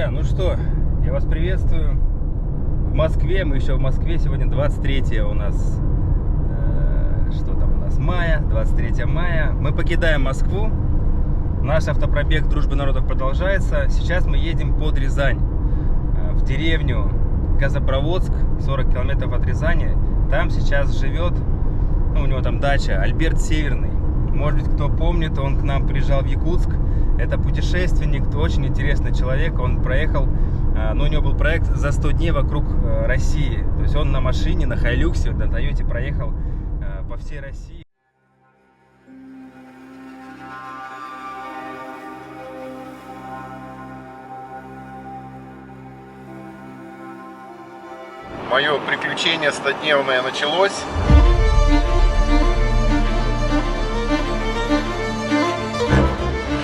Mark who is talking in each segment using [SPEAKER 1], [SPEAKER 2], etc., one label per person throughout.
[SPEAKER 1] Друзья, ну что, я вас приветствую в Москве. Мы еще в Москве. Сегодня 23 у нас, что там у нас, мая, 23 мая. Мы покидаем Москву. Наш автопробег «Дружбы народов» продолжается. Сейчас мы едем под Рязань, в деревню Газопроводск, 40 километров от Рязани. Там сейчас живет, у него там дача, Альберт Северный. Может быть, кто помнит, он к нам приезжал в Якутск. Это путешественник, очень интересный человек. Он проехал, у него был проект за 100 дней вокруг России. То есть он на машине, на Хайлюксе, на Тойоте проехал по всей России.
[SPEAKER 2] Мое приключение 100-дневное началось.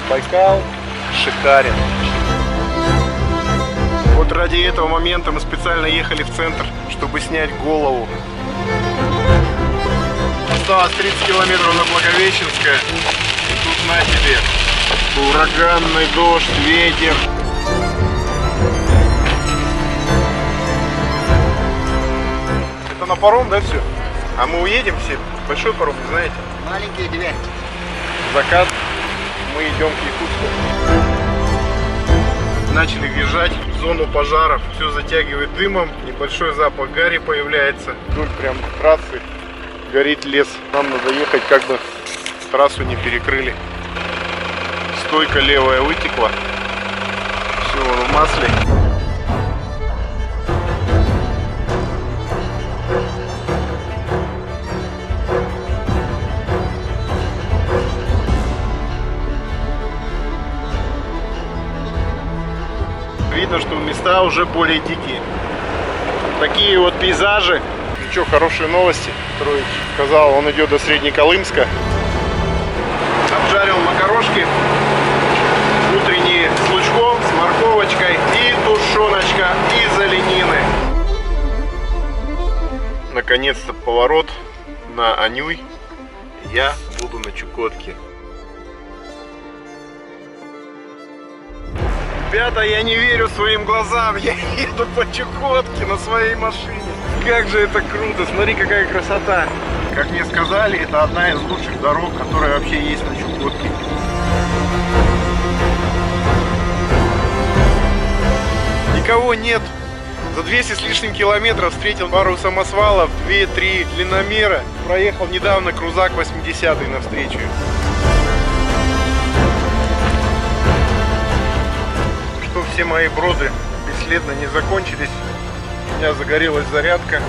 [SPEAKER 2] Байкал шикарен. Вот ради этого момента мы специально ехали в центр, чтобы снять голову. Осталось 30 километров до Благовещенска. И тут на тебе ураганный дождь, ветер. Это на паром, да, все? А мы уедем все? Большой паром, не знаете?
[SPEAKER 3] Маленькие две.
[SPEAKER 2] Закат. Мы идем к Якутску. Начали въезжать в зону пожаров. Все затягивает дымом. Небольшой запах гари появляется. Вдоль прям трассы горит лес. Нам надо ехать, как бы трассу не перекрыли. Стойка левая вытекла. Все, он в масле. Видно, что места уже более дикие. Такие вот пейзажи. Ну что, хорошие новости. Петрович сказал, он идет до Среднеколымска. Обжарил макарошки. Утренние с лучком, с морковочкой и тушеночка из оленины. Наконец-то поворот на Анюй. Я буду на Чукотке. Ребята, я не верю своим глазам. Я еду по Чукотке на своей машине. Как же это круто. Смотри, какая красота. Как мне сказали, это одна из лучших дорог, которая вообще есть на Чукотке. Никого нет. За 200 с лишним километров встретил пару самосвалов, 2-3 длинномера. Проехал недавно крузак 80-й навстречу. Все мои броды бесследно не закончились. У меня загорелась зарядка.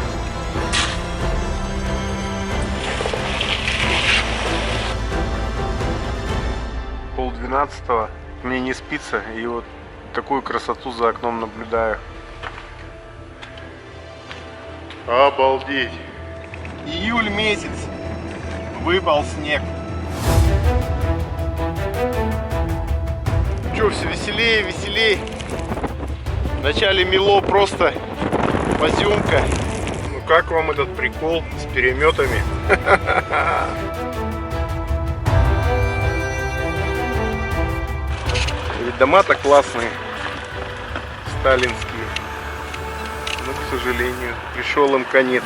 [SPEAKER 2] Пол-12, мне не спится, и вот такую красоту за окном наблюдаю. Обалдеть! Июль месяц, выпал снег. Че, все веселее, веселее. Вначале мело просто поземка. Ну как вам этот прикол с переметами? Ведь дома-то классные, сталинские. Но, к сожалению, пришел им конец.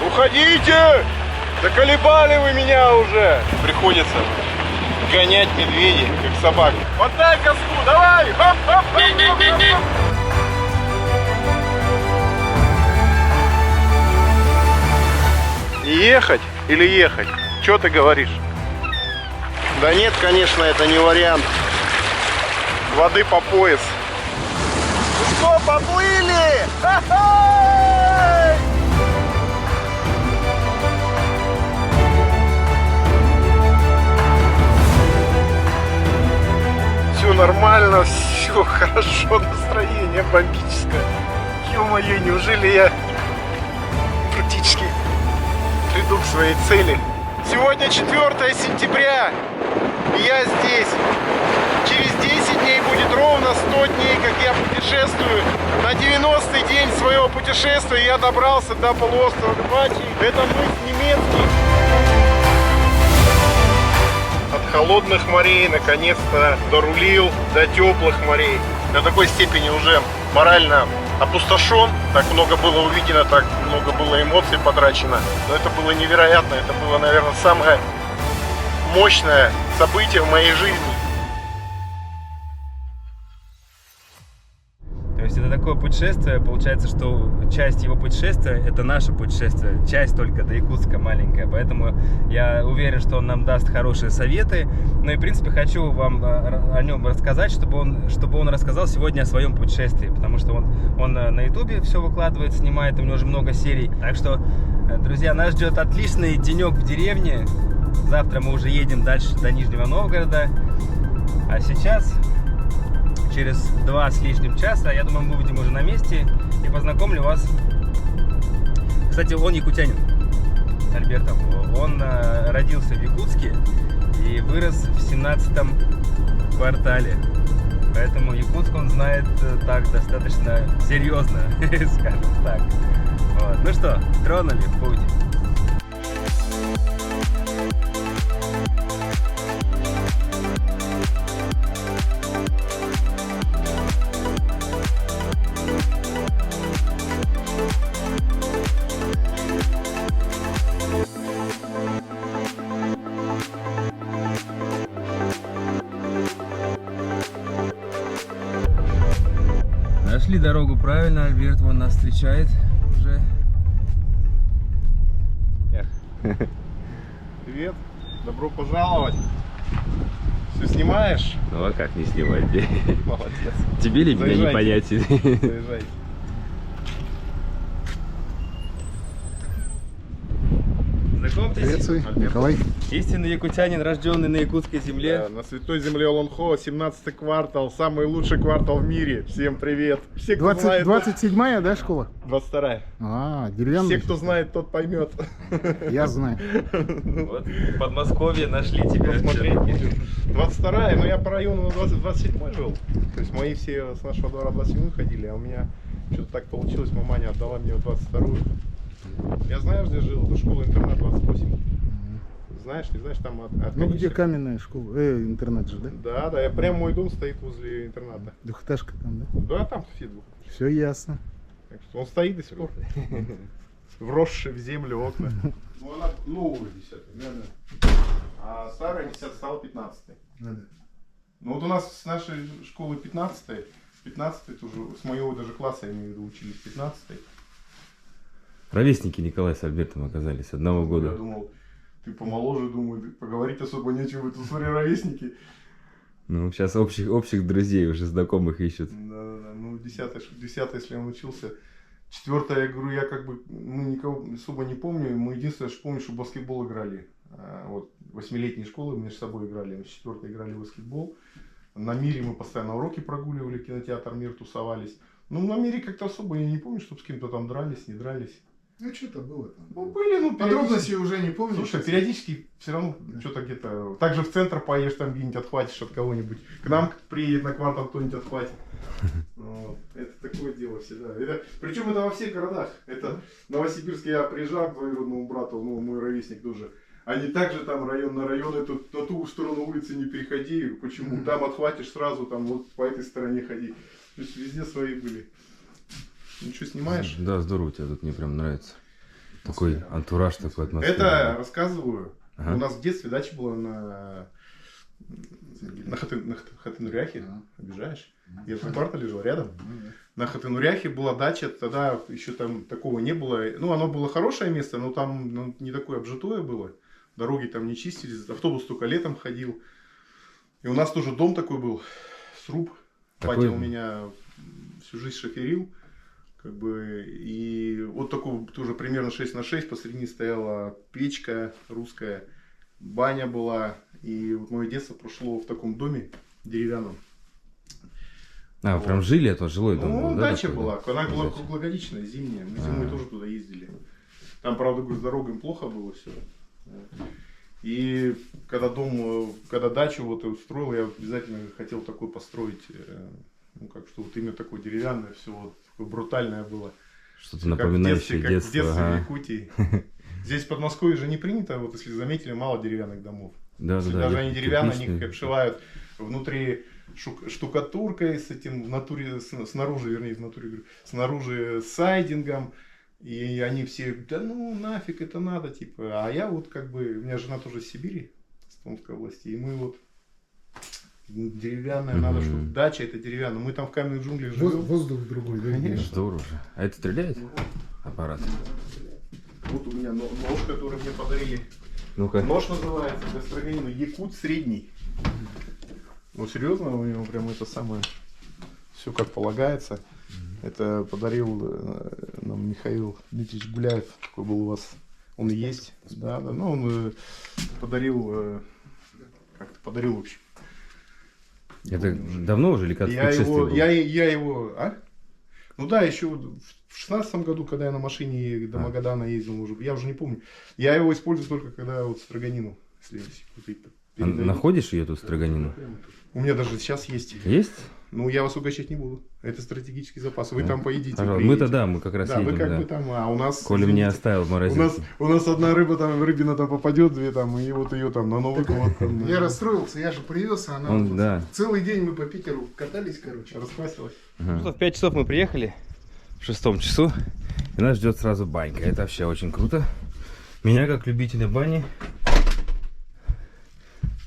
[SPEAKER 2] Уходите! Заколебали вы меня уже! Приходится гонять медведей, как собак. Отдай коску, давай! Хоп, хоп, хоп, хоп, хоп. Ехать или ехать? Что ты говоришь? Да нет, конечно, это не вариант. Воды по пояс. Ну что, поплыли? Ха-ха! Все нормально, все хорошо, настроение бомбическое. Ё-моё, неужели я практически приду к своей цели? Сегодня 4 сентября, и я здесь. Через 10 дней будет ровно 100 дней, как я путешествую. На 90-й день своего путешествия я добрался до полуострова Гбачи. Это мыс немецкий. холодных морей, наконец-то дорулил до теплых морей. До такой степени уже морально опустошен, так много было увидено, так много было эмоций потрачено. Но это было невероятно, это было, наверное, самое мощное событие в моей жизни.
[SPEAKER 1] То есть это такое путешествие, получается, что часть его путешествия – это наше путешествие, часть только до Якутска маленькая, поэтому я уверен, что он нам даст хорошие советы. Ну и, в принципе, хочу вам о нем рассказать, чтобы он рассказал сегодня о своем путешествии, потому что он на ютубе все выкладывает, снимает, у него уже много серий. Так что, друзья, нас ждет отличный денек в деревне. Завтра мы уже едем дальше до Нижнего Новгорода, а сейчас... Через 2 с лишним часа, я думаю, мы будем уже на месте и познакомлю вас. Кстати, он якутянин, Альберто. Он родился в Якутске и вырос в 17-м квартале. Поэтому Якутск он знает так достаточно серьезно, скажем так. Вот. Ну что, тронули в путь. Нашли дорогу правильно, Альберт вон нас встречает уже.
[SPEAKER 2] Привет, добро пожаловать. Все снимаешь?
[SPEAKER 1] Ну а как не снимать?
[SPEAKER 2] Молодец.
[SPEAKER 1] Тебе ли меня не понять?
[SPEAKER 2] Заезжайте.
[SPEAKER 1] Знакомьтесь,
[SPEAKER 3] Приветствую, Николай.
[SPEAKER 1] истинный якутянин, рожденный на якутской земле.
[SPEAKER 2] Да, на святой земле Олонхо, 17-й квартал, самый лучший квартал в мире. Всем привет. Все, кто знает,
[SPEAKER 3] 27-я, да, школа?
[SPEAKER 2] 22-я.
[SPEAKER 3] А, деревянная.
[SPEAKER 2] Все, кто знает, тот поймет.
[SPEAKER 3] Я знаю.
[SPEAKER 1] Вот, в Подмосковье нашли тебя.
[SPEAKER 2] Посмотреть будет. 22-я, но я по району на 27-й жил. То есть мои все с нашего двора 27-й ходили, а у меня что-то так получилось, маманя отдала мне 22-ю. Я знаешь, где жил? До школы-интернат 28. Знаешь, не знаешь, там от
[SPEAKER 3] Ну где каменная школа? Интернат же, да?
[SPEAKER 2] Да, да, я прям мой дом стоит возле интерната.
[SPEAKER 3] Двухэтажка там, да?
[SPEAKER 2] Да, там все двух.
[SPEAKER 3] Все ясно.
[SPEAKER 2] Так что он стоит до сих пор. Вросший в землю окна. Ну она новая 10-я, а старая 10 стала 15-й. Ну вот у нас с нашей школы 15-й, 15-й тоже, с моего даже класса, я имею в виду, учились 15-й.
[SPEAKER 1] Ровесники Николая с Альбертом оказались одного года.
[SPEAKER 2] Я думал, ты помоложе, думаю, поговорить особо нечего, это смотри, ровесники.
[SPEAKER 1] Ну, сейчас общих друзей, уже знакомых ищут.
[SPEAKER 2] Да, ну 10-й, если он учился. 4-я, я говорю, я как бы, ну, никого особо не помню. Мы единственное, что помню, что в баскетбол играли. Вот 8-летней школы между собой играли. Мы с 4-й играли в баскетбол. На Мире мы постоянно уроки прогуливали, кинотеатр Мир тусовались. Ну, на Мире как-то особо я не помню, чтобы с кем-то там дрались, не дрались.
[SPEAKER 3] Ну что-то было там.
[SPEAKER 2] Ну, были, ну,
[SPEAKER 3] Подробности уже не помню.
[SPEAKER 2] Слушай, периодически все равно что-то где-то... Также в центр поедешь, там где-нибудь отхватишь от кого-нибудь. К нам приедет на квартал, кто-нибудь отхватит. Вот. Это такое дело всегда. Причем это во всех городах. Это в Новосибирске я приезжал к двоюродному брату, ну, мой ровесник тоже. Они также там район на район, на ту сторону улицы не переходи. Почему? Там отхватишь сразу, там вот по этой стороне ходи. То есть везде свои были. Ну что, снимаешь?
[SPEAKER 1] Да, здорово, тебе тут мне прям нравится. Такой антураж, такой атмосфера.
[SPEAKER 2] Это рассказываю.
[SPEAKER 1] Ага.
[SPEAKER 2] У нас в детстве дача была на Хатынуряхе. Обижаешь? Я в квартале жил рядом. На Хатынуряхе была дача, тогда еще там такого не было. Ну, оно было хорошее место, но там не такое обжитое было. Дороги там не чистились, автобус только летом ходил. И у нас тоже дом такой был, сруб. Папа у меня всю жизнь шоферил. Как бы, и вот такой тоже примерно 6×6, посередине стояла печка русская, баня была, и вот мое детство прошло в таком доме деревянном.
[SPEAKER 1] А, вот. Прям жили, это жилой дом был, да?
[SPEAKER 2] Дача
[SPEAKER 1] такой,
[SPEAKER 2] была,
[SPEAKER 1] да?
[SPEAKER 2] она была круглогодичная, зимняя, мы зимой тоже туда ездили. Там, правда, говорю, с дорогами плохо было все. И когда дачу вот устроил, я обязательно хотел такой построить, ну как, что вот именно такое деревянное, все вот такое брутальное было.
[SPEAKER 1] Что-то напоминающее детство.
[SPEAKER 2] Как в детстве в Якутии. Здесь в Подмосковье же не принято, вот если заметили, мало деревянных домов.
[SPEAKER 1] Да,
[SPEAKER 2] Если
[SPEAKER 1] да,
[SPEAKER 2] даже
[SPEAKER 1] да,
[SPEAKER 2] они деревянные, они
[SPEAKER 1] кирпичные.
[SPEAKER 2] обшивают внутри штукатуркой, с этим в натуре, снаружи, вернее, в натуре, говорю, снаружи сайдингом. И они все, да ну нафиг это надо, типа. А я вот как бы, у меня жена тоже из Сибири, с Томской области, и мы вот деревянная, надо, чтобы дача это деревянная. Мы там в каменных джунглях живем.
[SPEAKER 3] Воздух другой, да?
[SPEAKER 2] Конечно.
[SPEAKER 1] Здорово же. А это стреляет? Аппарат.
[SPEAKER 2] Вот у меня нож, который мне подарили.
[SPEAKER 1] Ну-ка.
[SPEAKER 2] Нож называется для строганина Якут средний. Ну серьезно, у него прям это самое, все как полагается. Это подарил нам Михаил Дмитриевич Гуляев, такой был у вас. Он и есть. Да, да. Ну он подарил, как-то подарил в общем.
[SPEAKER 1] Это давно уже или как
[SPEAKER 2] Я его, а? Ну да, еще в 16 году, когда я на машине до Магадана ездил, может, я уже не помню. Я его использую только когда вот строганину.
[SPEAKER 1] Находишь ее тут, строганину?
[SPEAKER 2] У меня даже сейчас есть.
[SPEAKER 1] Есть?
[SPEAKER 2] Ну, я вас угощать не буду. Это стратегический запас. Вы там поедите.
[SPEAKER 1] Мы-то да, мы как раз
[SPEAKER 2] да,
[SPEAKER 1] едем,
[SPEAKER 2] вы как
[SPEAKER 1] да.
[SPEAKER 2] бы там, а у нас...
[SPEAKER 1] Коля мне оставил в морозилке.
[SPEAKER 2] У нас одна рыба там, рыбина там попадет, две там, и вот ее там на Новый год. Там,
[SPEAKER 3] Я расстроился, я же привез, а она вот
[SPEAKER 1] да.
[SPEAKER 3] целый день мы по Питеру катались, короче.
[SPEAKER 2] Расквасилась.
[SPEAKER 1] В 5 часов мы приехали, в 6 часу, и нас ждет сразу банька. Это вообще очень круто. Меня, как любителя бани,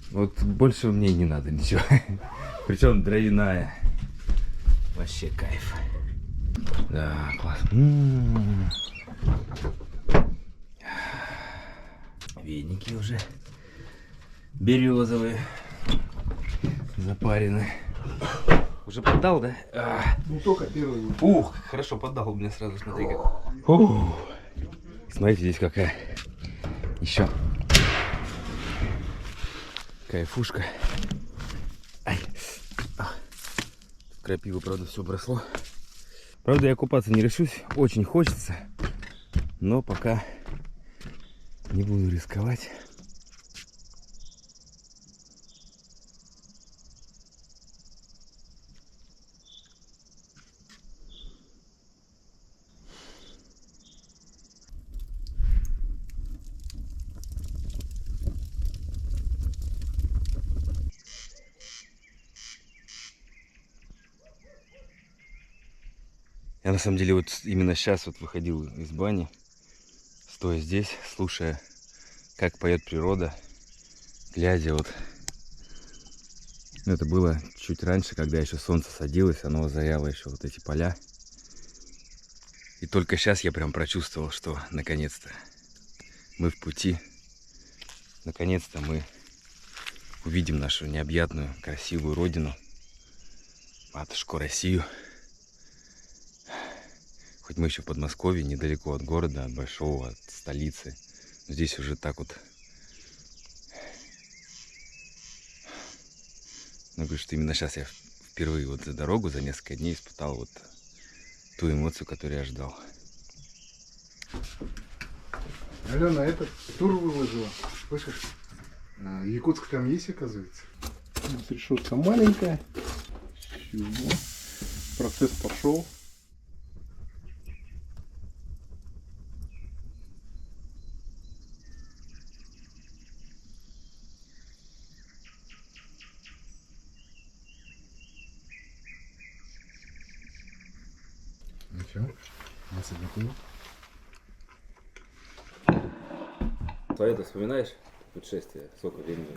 [SPEAKER 1] вот больше мне не надо ничего. Причем дровяная. Вообще кайф. Да, класс. Веники уже березовые, запарены. Уже поддал, да?
[SPEAKER 3] Ну только первый.
[SPEAKER 1] Ух, хорошо поддал у меня сразу, смотри как. Ух. Смотрите, здесь какая еще кайфушка. Ай. Крапива, правда, все бросло. Правда, я купаться не решусь, очень хочется, но пока не буду рисковать. Я на самом деле вот именно сейчас вот выходил из бани, стоя здесь, слушая, как поет природа, глядя вот. Это было чуть раньше, когда еще солнце садилось, оно озаряло еще вот эти поля. И только сейчас я прям прочувствовал, что наконец-то мы в пути. Наконец-то мы увидим нашу необъятную, красивую родину, матушку Россию. Хоть мы еще в Подмосковье, недалеко от города, от большого, от столицы. Но здесь уже так вот. Ну, говорю, что именно сейчас я впервые вот за дорогу, за несколько дней испытал вот ту эмоцию, которую я ждал.
[SPEAKER 3] Алена, этот тур выложила, слышишь? Якутск там есть, оказывается?
[SPEAKER 2] Решетка маленькая. Всё. Процесс пошел.
[SPEAKER 3] Ну что, нас готово?
[SPEAKER 1] Ты вспоминаешь путешествие? Сколько времени?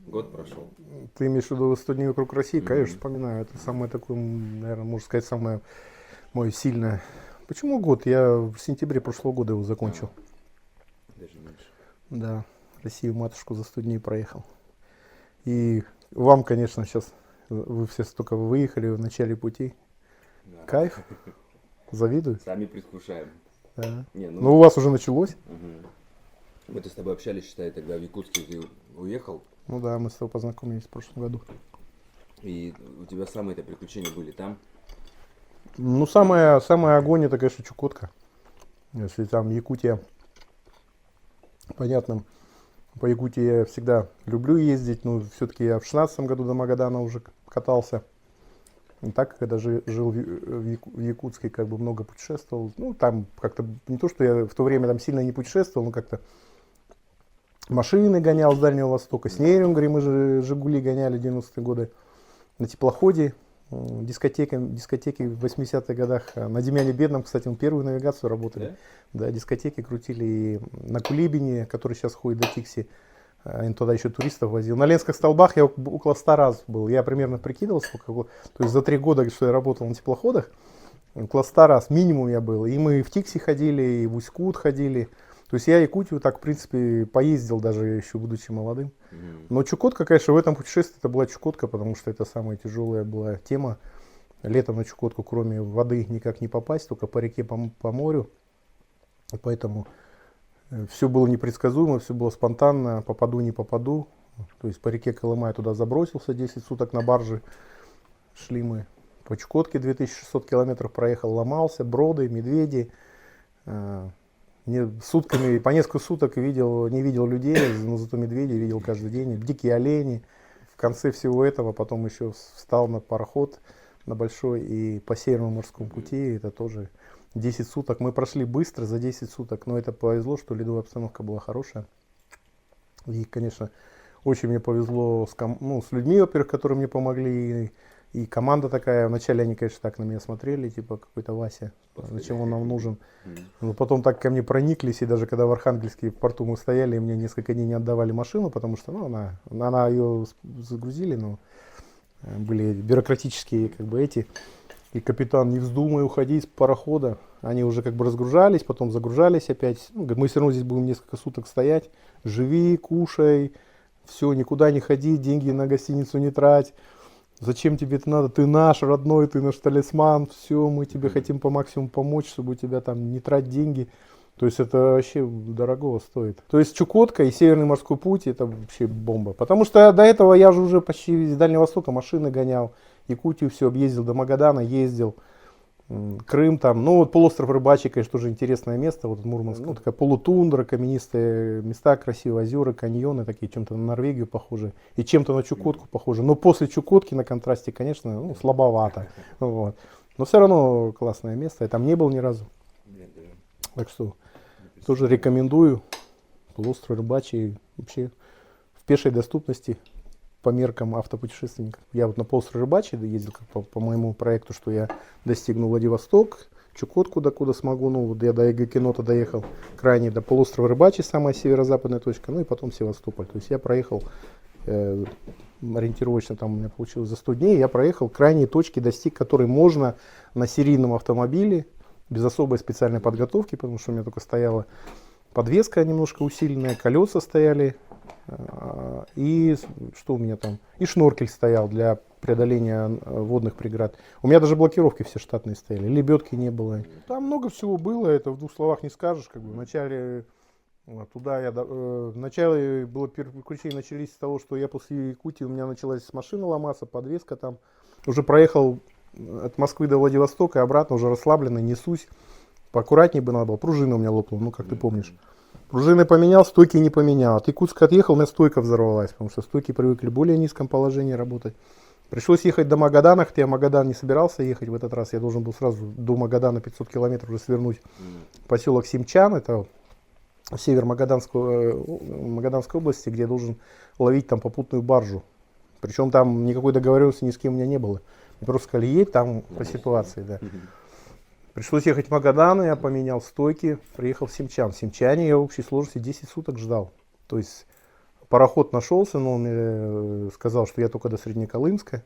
[SPEAKER 1] Год прошел?
[SPEAKER 2] Ты имеешь в виду 100 дней вокруг России? Конечно, вспоминаю. Это самое такое, наверное, можно сказать, самое мое сильное. Почему год? Я в сентябре прошлого года его закончил.
[SPEAKER 1] Даже меньше.
[SPEAKER 2] Да, Россию матушку за 100 дней проехал. И вам, конечно, сейчас, вы все только выехали в начале пути.
[SPEAKER 1] Да.
[SPEAKER 2] Кайф. Завидую.
[SPEAKER 1] Сами предвкушаем.
[SPEAKER 2] Да.
[SPEAKER 1] Не,
[SPEAKER 2] Ну, у вас уже началось.
[SPEAKER 1] Мы с тобой общались, считай, тогда в Якутске ты уехал.
[SPEAKER 2] Ну да, мы с тобой познакомились в прошлом году.
[SPEAKER 1] И у тебя самые-то приключения были там?
[SPEAKER 2] Ну, самое огонь, это, конечно, Чукотка. Если там Якутия, понятно, по Якутии я всегда люблю ездить, но все-таки я в 16 году до Магадана уже катался. И так, когда жил в Якутске, как бы много путешествовал. Ну, там как-то, не то, что я в то время там сильно не путешествовал, но как-то
[SPEAKER 4] машины гонял с Дальнего Востока, с Нейрингой мы же «Жигули» гоняли в 90-е годы, на теплоходе, дискотеки в 80-х годах. На Демьяне Бедном, кстати, мы первую навигацию работали. Да, дискотеки крутили и на Кулибине, который сейчас ходит до Тикси. Он туда еще туристов возил. На Ленских столбах я около 100 раз был. Я примерно прикидывал, сколько. То есть за 3 года, что я работал на теплоходах, около 100 раз минимум я был. И мы в Тикси ходили, и в Усть-Кут ходили. То есть я Якутию так, в принципе, поездил, даже еще будучи молодым. Но Чукотка, конечно, в этом путешествии это была Чукотка, потому что это самая тяжелая была тема. Летом на Чукотку, кроме воды, никак не попасть, только по реке, по морю. И поэтому все было непредсказуемо, все было спонтанно, попаду, не попаду. То есть по реке Колыма я туда забросился, 10 суток на барже шли мы. По Чукотке 2600 километров проехал, ломался, броды, медведи. Сутками, по несколько суток не видел людей, но зато медведей видел каждый день, дикие олени. В конце всего этого потом еще встал на пароход на большой и по Северному морскому пути, это тоже 10 суток. Мы прошли быстро за 10 суток, но это повезло, что ледовая обстановка была хорошая. И, конечно, очень мне повезло с людьми, во-первых, которые мне помогли. И команда такая, вначале они, конечно, так на меня смотрели, типа какой-то Вася, зачем он нам нужен. Но потом так ко мне прониклись, и даже когда в Архангельске в порту мы стояли, мне несколько дней не отдавали машину, потому что она ее загрузили, но были бюрократические эти. И капитан, не вздумай уходить с парохода. Они уже разгружались, потом загружались опять. Мы все равно здесь будем несколько суток стоять. Живи, кушай, все, никуда не ходи, деньги на гостиницу не трать. Зачем тебе это надо? Ты наш родной, ты наш талисман, все, мы тебе хотим по максимуму помочь, чтобы у тебя там не трать деньги. То есть это вообще дорого стоит. То есть Чукотка и Северный морской путь это вообще бомба. Потому что до этого я же уже почти из Дальнего Востока машины гонял, Якутию все объездил, до Магадана ездил, Крым там. Ну вот полуостров Рыбачий, конечно, тоже интересное место, вот Мурманск. Ну такая полутундра, каменистые места, красивые озера, каньоны такие, чем-то на Норвегию похожи и чем-то на Чукотку похожи. Но после Чукотки на контрасте, конечно, слабовато. Вот. Но все равно классное место, я там не был ни разу. Так что тоже рекомендую. Полуостров Рыбачий вообще в пешей доступности по меркам автопутешественников. Я вот на полуострове Рыбачий ездил по моему проекту, что я достигну Владивосток, Чукотку, докуда смогу. Ну вот я до Эгокинота доехал, крайне до полуострова Рыбачий, самая северо-западная точка, ну и потом Севастополь. То есть я проехал ориентировочно, там у меня получилось за 100 дней, я проехал крайние точки, достиг, которые можно на серийном автомобиле, без особой специальной подготовки, потому что у меня только стояла подвеска немножко усиленная, колеса стояли, и что у меня там, и шноркель стоял для преодоления водных преград. У меня даже блокировки все штатные стояли, лебедки не было. Там много всего было, это в 2 словах не скажешь. Вначале вначале было приключения начались с того, что я после Якутии, у меня началась машина ломаться, подвеска там. Уже проехал от Москвы до Владивостока и обратно, уже расслабленный, несусь. Поаккуратнее бы надо было, пружина у меня лопнула, ну как ты помнишь. Пружины поменял, стойки не поменял. От Якутска отъехал, у меня стойка взорвалась, потому что стойки привыкли в более низком положении работать. Пришлось ехать до Магадана, хотя я Магадан не собирался ехать в этот раз. Я должен был сразу до Магадана 500 километров уже свернуть в поселок Симчан, это север Магаданской области, где я должен ловить там попутную баржу. Причем там никакой договоренности ни с кем у меня не было. Мне просто сказали, едь там по ситуации, да. Пришлось ехать в Магадан, я поменял стойки, приехал в Симчан. В Симчане я в общей сложности 10 суток ждал. То есть пароход нашелся, но он мне сказал, что я только до Среднеколымска,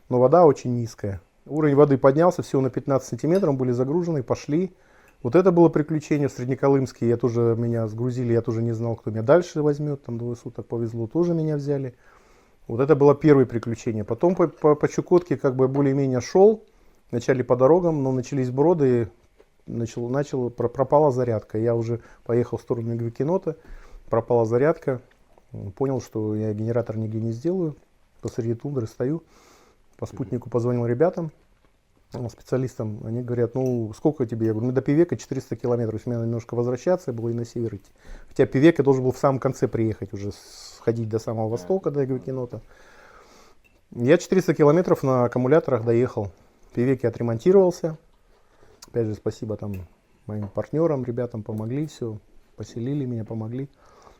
[SPEAKER 4] но вода очень низкая. Уровень воды поднялся, всего на 15 сантиметров, были загружены, пошли. Вот это было приключение в Среднеколымске, меня сгрузили, я тоже не знал, кто меня дальше возьмет, там 2 суток повезло, тоже меня взяли. Вот это было первое приключение. Потом по Чукотке более-менее шел. Вначале по дорогам, но начались броды, пропала зарядка. Я уже поехал в сторону Эгокинота, пропала зарядка. Понял, что я генератор нигде не сделаю. Посреди тундры стою. По спутнику позвонил ребятам, специалистам. Они говорят, ну сколько тебе? Я говорю, до Певека 400 километров. Мне надо немножко возвращаться, было и на север идти. Хотя Певек я должен был в самом конце приехать, уже сходить до самого востока, до Эгокинота. Я 400 километров на аккумуляторах доехал. В Певеке отремонтировался. Опять же, спасибо там моим партнерам, ребятам помогли, все, поселили меня, помогли.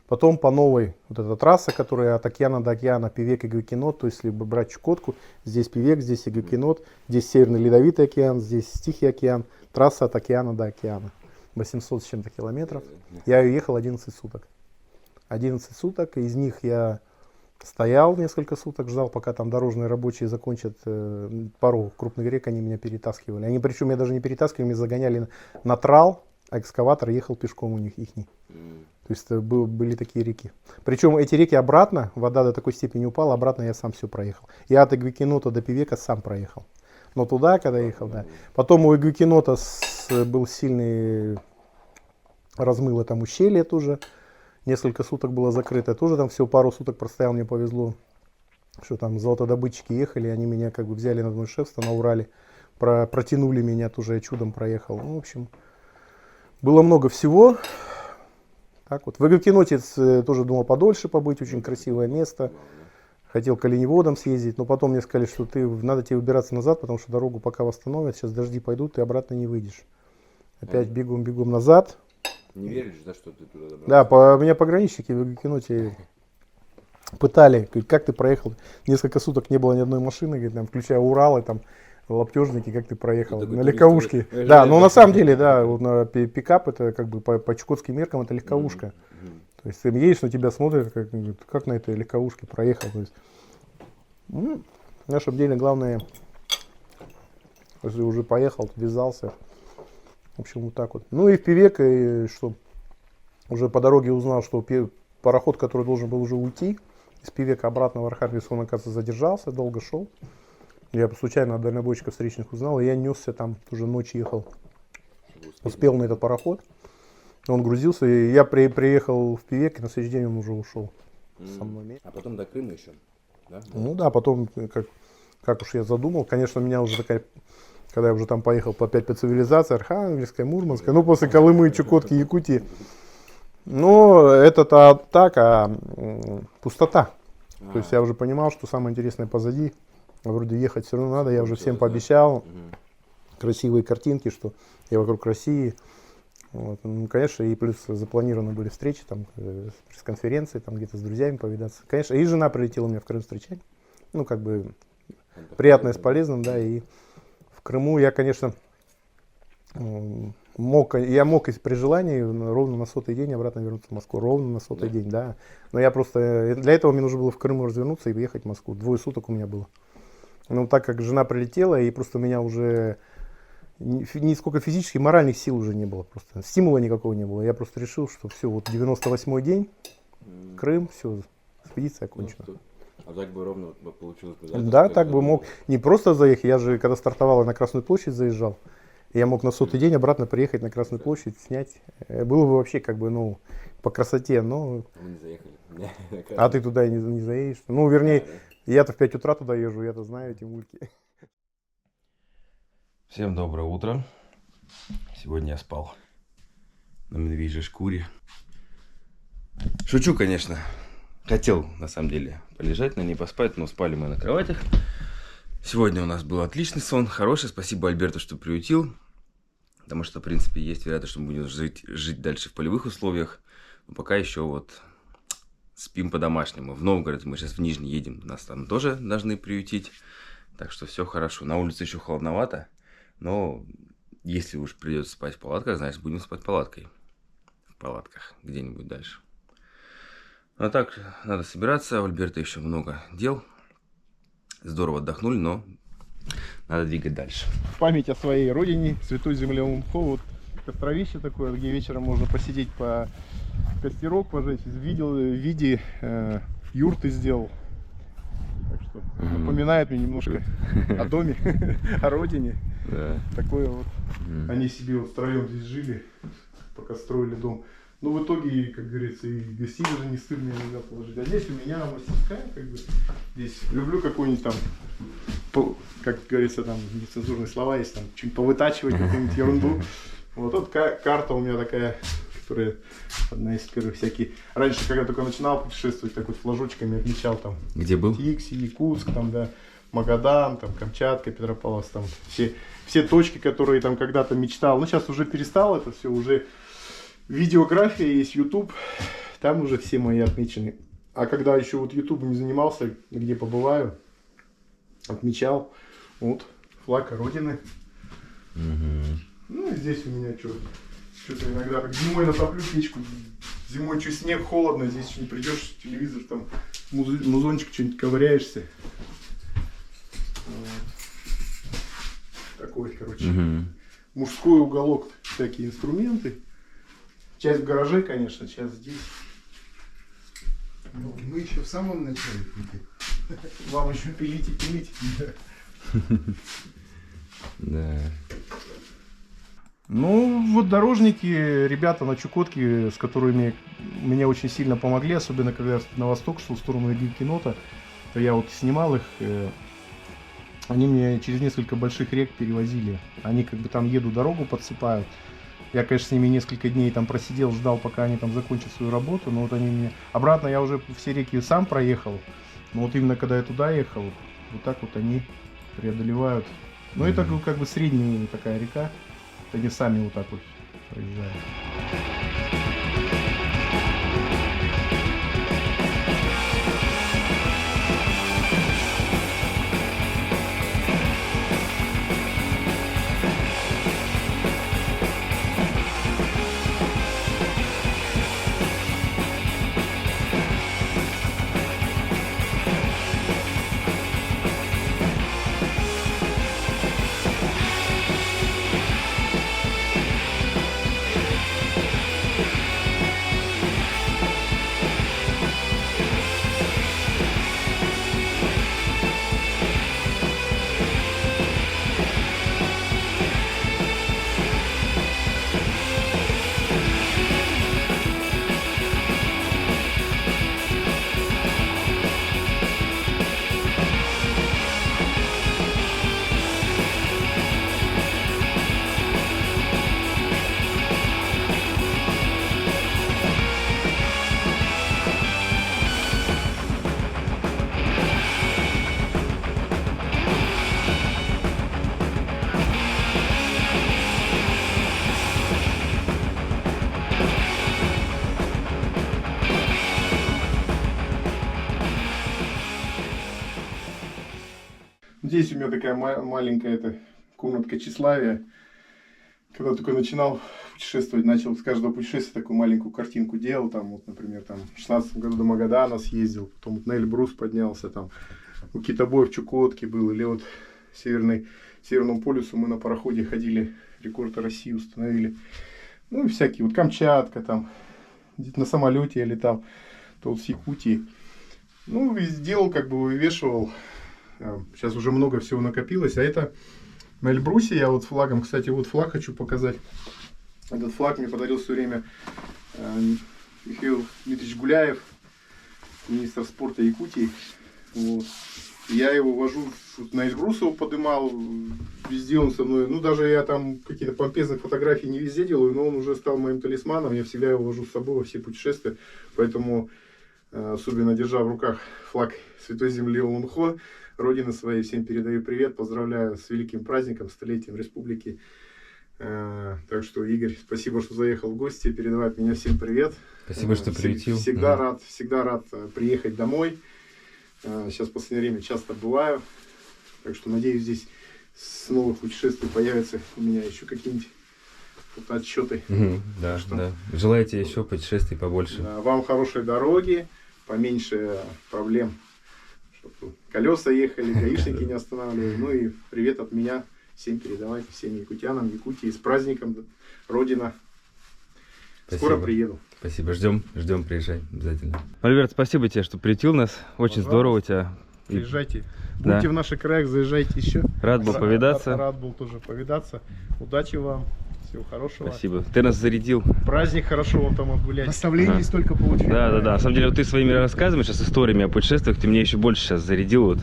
[SPEAKER 4] Потом по новой вот эта трасса, которая от океана до океана, Певек и Гвикинот, то есть либо брать Чукотку, здесь Певек, здесь Гвикинот, здесь Северный Ледовитый океан, здесь Тихий океан, трасса от океана до океана, 800 с чем-то километров. Я ехал 11 суток. 11 суток, из них я стоял несколько суток, ждал, пока там дорожные рабочие закончат пару крупных рек, они меня перетаскивали. Они причем меня даже не перетаскивали, меня загоняли на трал, а экскаватор ехал пешком у них, ихний. То есть были такие реки. Причем эти реки обратно, вода до такой степени упала, обратно я сам все проехал. Я от Гвикинота до Певека сам проехал. Но туда, когда ехал, да. Потом у Гвикинота был сильный, размыло там ущелье тоже. Несколько суток было закрыто. Тоже там всего пару суток простоял, мне повезло. Что там золотодобытчики ехали, они меня как бы взяли на мое шефство на Урале. Протянули меня, тоже я чудом проехал. Ну, в общем, было много всего. Так вот. В Гвикиноте тоже думал подольше побыть, очень красивое место. Хотел к оленеводам съездить, но потом мне сказали, что надо тебе выбираться назад, потому что дорогу пока восстановят, сейчас дожди пойдут, ты обратно не выйдешь. Опять бегом назад.
[SPEAKER 1] Не веришь, да, что ты туда добрался?
[SPEAKER 4] Да, меня пограничники в Гвикиноте пытали, говорит, как ты проехал, несколько суток не было ни одной машины, говорит, там, включая Уралы, там, лаптежники, как ты проехал, на легковушке. Да, но на самом деле, да, вот на пикап это как бы по чукотским меркам это легковушка. То есть ты едешь, на тебя смотрят, как на этой легковушке проехал. То есть, в нашем деле главное, если уже поехал, ввязался. В общем, вот так вот. Ну и в Певек, и что, уже по дороге узнал, что пароход, который должен был уже уйти из Певека обратно в Архангельск, он, оказывается, задержался, долго шел. Я случайно от дальнобойщиков встречных узнал, и я несся там, уже ночью ехал, успел на этот пароход. Он грузился, и я приехал в Певек, и на следующий день он уже ушел со мной.
[SPEAKER 1] А потом до Крыма еще, да?
[SPEAKER 4] Ну да, потом, как уж я задумал, конечно, меня уже такая, когда я уже там поехал опять по цивилизации, Архангельская, Мурманская, ну после Колымы, Чукотки, Якутии. Но это так, пустота. То есть я уже понимал, что самое интересное позади. Вроде ехать все равно надо, я уже всем пообещал. Красивые картинки, что я вокруг России. Вот. Ну, конечно, и плюс запланированы были встречи, там, пресс-конференции, там где-то с друзьями повидаться. Конечно, и жена прилетела меня в Крым встречать. Ну, как бы, приятное с полезным, да, и в Крыму я, конечно, мог и при желании ровно на 100-й день обратно вернуться в Москву, ровно на 100-й день, да. Но я просто, для этого мне нужно было в Крыму развернуться и уехать в Москву, 2 суток у меня было. Но так как жена прилетела, и просто у меня уже нисколько физических, моральных сил уже не было, просто стимула никакого не было. Я просто решил, что все, вот 98-й день, Крым, все, экспедиция окончена.
[SPEAKER 1] А так бы ровно получилось бы?
[SPEAKER 4] Да, так бы мог. Не просто заехать, я же когда стартовал, на Красную площадь заезжал. Я мог на 100-й день обратно приехать на Красную площадь, снять. Было бы вообще как бы, ну, по красоте, но...
[SPEAKER 1] Мы не заехали.
[SPEAKER 4] А ты туда и не заедешь. Ну, вернее, я-то в 5 утра туда езжу, я-то знаю эти мульки.
[SPEAKER 1] Всем доброе утро. Сегодня я спал на медвежьей шкуре. Шучу, конечно. Хотел, на самом деле, полежать, но не поспать, но спали мы на кроватях. Сегодня у нас был отличный сон, хороший. Спасибо Альберту, что приютил. Потому что, в принципе, есть вероятность, что мы будем жить дальше в полевых условиях. Но пока еще вот спим по-домашнему. В Новгород мы сейчас в Нижний едем, нас там тоже должны приютить. Так что все хорошо. На улице еще холодновато. Но если уж придется спать в палатках, значит будем спать палаткой. В палатках где-нибудь дальше. А так, надо собираться. У Альберта еще много дел. Здорово отдохнули, но надо двигать дальше.
[SPEAKER 2] Память о своей родине, святой земле Умхо. Вот костровище такое, где вечером можно посидеть, по костерок пожечь. В виде юрты сделал. Так что напоминает мне немножко о доме, о родине.
[SPEAKER 1] Да.
[SPEAKER 2] Такое вот. Они себе вот втроем здесь жили, пока строили дом. Ну, в итоге, как говорится, и гостей даже не стыдно иногда положить. А здесь у меня мастерская, как бы, здесь люблю какой-нибудь там, как говорится, там нецензурные слова есть, там, что-нибудь повытачивать, какую-нибудь ерунду. Вот тут карта у меня такая, которая одна из первых всякие. Раньше, когда только начинал путешествовать, так вот флажочками отмечал там.
[SPEAKER 1] Где был?
[SPEAKER 2] Тикси, Якутск, там, да, Магадан, там, Камчатка, Петропавловск, там, все точки, которые там когда-то мечтал. Ну, сейчас уже перестал это все, уже видеография есть, YouTube,
[SPEAKER 4] там уже все мои отмечены. А когда еще вот YouTube не занимался, где побываю, отмечал, вот, флаг Родины. Ну и здесь у меня что-то иногда так зимой натоплю печку, зимой что снег, холодно, здесь еще не придешь, телевизор там, музончик что-нибудь ковыряешься. Вот. Такой, короче, мужской уголок, всякие инструменты. Часть в гараже, конечно, часть здесь.
[SPEAKER 3] Ну, мы еще в самом начале пути.
[SPEAKER 4] Вам еще пилить и пилить.
[SPEAKER 1] Да.
[SPEAKER 4] Ну, вот дорожники, ребята на Чукотке, с которыми мне очень сильно помогли, особенно когда я на восток шел, в сторону Игилькинота, то я вот снимал их, они мне через несколько больших рек перевозили. Они как бы там едут, дорогу подсыпают. Я, конечно, с ними несколько дней там просидел, ждал, пока они там закончат свою работу, но вот они мне... Обратно я уже все реки сам проехал, но вот именно когда я туда ехал, вот так вот они преодолевают. Но это как бы средняя такая река. Они сами вот так вот проезжают. Здесь у меня такая маленькая комнатка тщеславия. Когда только начинал путешествовать, начал с каждого путешествия такую маленькую картинку делал. Там, вот, например, там, в 16 году до Магадана съездил, потом вот на Эльбрус поднялся, там, у китобоя в Чукотке был, или вот Северному полюсу мы на пароходе ходили, рекорд России установили. Ну и всякие, вот Камчатка, там, на самолете я летал, то вот с Якутии. Ну, и сделал, как бы вывешивал. Сейчас уже много всего накопилось, а это на Эльбрусе я вот флагом, кстати, вот флаг хочу показать. Этот флаг мне подарил все время Михаил Дмитриевич Гуляев, министр спорта Якутии. Вот. Я его вожу на Эльбрус, его подымал, везде он со мной. Ну, даже я там какие-то помпезные фотографии не везде делаю, но он уже стал моим талисманом. Я всегда его вожу с собой во все путешествия. Поэтому, особенно держа в руках флаг Святой Земли Олунхо, Родины своей, всем передаю привет, поздравляю с великим праздником, столетием республики. Так что, Игорь, спасибо, что заехал в гости, передавай от меня всем привет.
[SPEAKER 1] Спасибо, что прилетел.
[SPEAKER 4] Всегда рад приехать домой. Сейчас в последнее время часто бываю. Так что, надеюсь, здесь с новых путешествий появятся у меня еще какие-нибудь отчеты.
[SPEAKER 1] Да, да. Желаете еще путешествий побольше.
[SPEAKER 4] Да, вам хорошей дороги, поменьше проблем. Чтобы колеса ехали, гаишники не останавливали. Ну и привет от меня. Всем передавайте, всем якутянам, Якутии. С праздником, Родина.
[SPEAKER 1] Спасибо.
[SPEAKER 4] Скоро приеду.
[SPEAKER 1] Спасибо, ждем, приезжай обязательно. Альберт, спасибо тебе, что прилетел нас. Очень
[SPEAKER 4] Пожалуйста.
[SPEAKER 1] здорово у тебя.
[SPEAKER 4] Приезжайте.
[SPEAKER 1] Да.
[SPEAKER 4] Будьте в наших краях, заезжайте еще.
[SPEAKER 1] Рад был повидаться.
[SPEAKER 4] Рад был тоже повидаться. Удачи вам. Всего хорошего.
[SPEAKER 1] Спасибо. Ты нас зарядил.
[SPEAKER 4] Праздник хорошо вам там отгулять.
[SPEAKER 3] Наставлений столько получили.
[SPEAKER 1] Да. На самом деле, вот ты своими рассказами, сейчас историями о путешествиях, ты мне еще больше сейчас зарядил вот,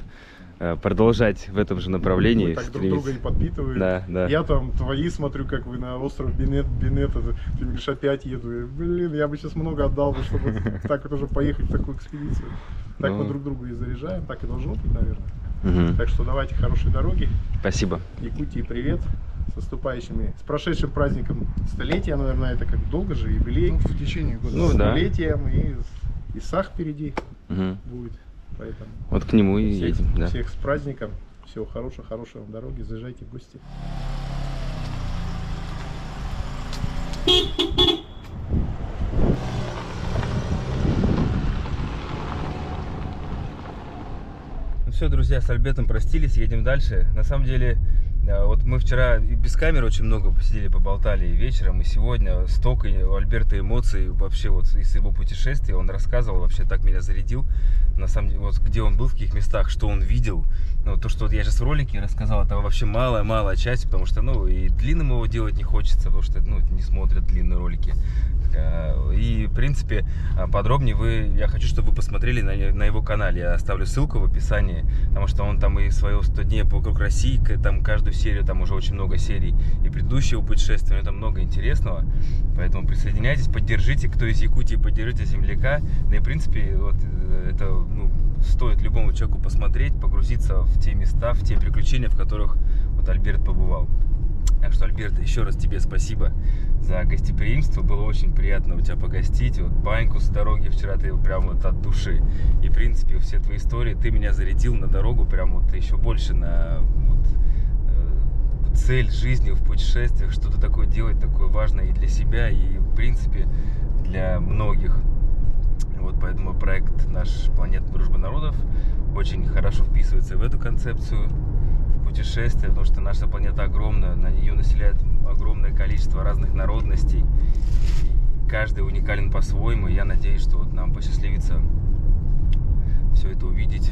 [SPEAKER 1] продолжать в этом же направлении.
[SPEAKER 4] Вы так друг друга и подпитываете.
[SPEAKER 1] Да.
[SPEAKER 4] Я там твои смотрю, как вы на остров Бенет, ты мне говоришь, опять еду. И, блин, я бы сейчас много отдал, чтобы так вот уже поехать в такую экспедицию. Так мы друг другу и заряжаем, так и должно быть, наверное. Так что давайте хорошей дороги.
[SPEAKER 1] Спасибо.
[SPEAKER 4] Якутии привет.
[SPEAKER 2] С наступающими, с прошедшим праздником столетия, наверное, это как долго же, юбилей.
[SPEAKER 3] Ну, в течение года.
[SPEAKER 1] Ну, да.
[SPEAKER 2] Столетием, и Сах впереди
[SPEAKER 1] Мгм.
[SPEAKER 2] будет. Поэтому
[SPEAKER 1] Вот к нему и
[SPEAKER 2] всех,
[SPEAKER 1] едем, да.
[SPEAKER 2] всех с праздником. Всего хорошего, хорошей вам дороги. Заезжайте в гости.
[SPEAKER 1] Ну все, друзья, с Альбертом простились, едем дальше. На самом деле, вот мы вчера и без камеры очень много посидели, поболтали и вечером, и сегодня столько у Альберта эмоций вообще вот из его путешествия. Он рассказывал, вообще так меня зарядил. На самом деле, вот где он был, в каких местах, что он видел. Ну, то, что вот я сейчас в ролике рассказал, это вообще малая часть, потому что, ну, и длинным его делать не хочется, потому что, ну, не смотрят длинные ролики. И, в принципе, подробнее я хочу, чтобы вы посмотрели на его канале. Я оставлю ссылку в описании, потому что он там и свое 100 дней вокруг России, там каждую серию, там уже очень много серий, и предыдущего путешествия, там много интересного. Поэтому присоединяйтесь, поддержите, кто из Якутии, поддержите земляка. Да и, в принципе, вот это, ну, стоит любому человеку посмотреть, погрузиться в те места, в те приключения, в которых вот Альберт побывал. Так что, Альберт, еще раз тебе спасибо за гостеприимство. Было очень приятно у тебя погостить. Вот баньку с дороги вчера ты прям вот от души. И, в принципе, все твои истории, ты меня зарядил на дорогу прям вот еще больше на вот, цель жизни в путешествиях, что-то такое делать, такое важное и для себя, и, в принципе, для многих. Вот поэтому проект наш «Планета Дружбы Народов» очень хорошо вписывается в эту концепцию путешествия, потому что наша планета огромная, на нее населяет огромное количество разных народностей, и каждый уникален по-своему, и я надеюсь, что вот нам посчастливится все это увидеть,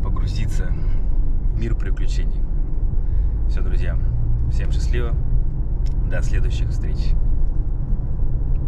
[SPEAKER 1] погрузиться в мир приключений. Все, друзья, всем счастливо, до следующих встреч.